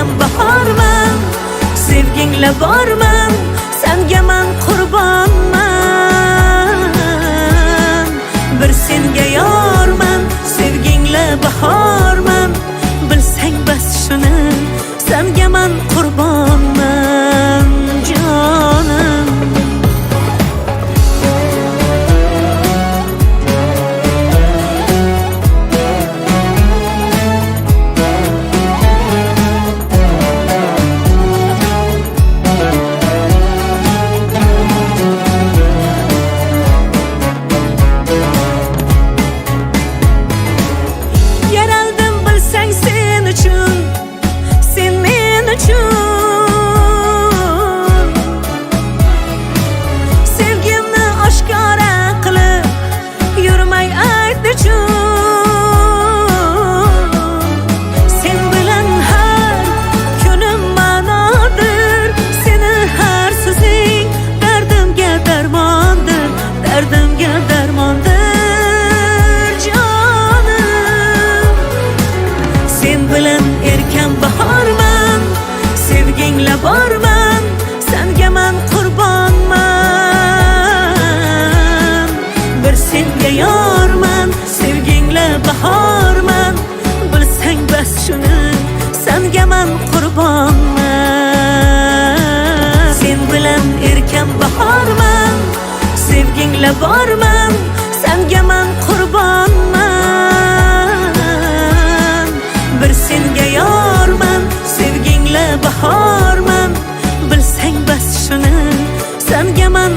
erkan bahorman, sevgingla borman, senga men qurbonman. Bir senga yorman, sevgingla bahorman, bilsang bas shuni, senga men qurbonman jonim. Sevgimni oshkora qilib yurmay aytdi-chun. Sen bilan har kunim ma'nodir, seni har so'zing dardimga darmondir, dardimga darmondir jonim. Sen bilan erkan bahorman, sevgingla borman, senga men qurbonman. Bir senga yorman, sevgingla bahorman, bilsang bas shuni, senga men qurbonman. Sen bilan erkan bahorman, sevgingla borman, senga men qurbonman. Bir senga yorman, sevgingla bahorman, bilsang bas shuni, senga men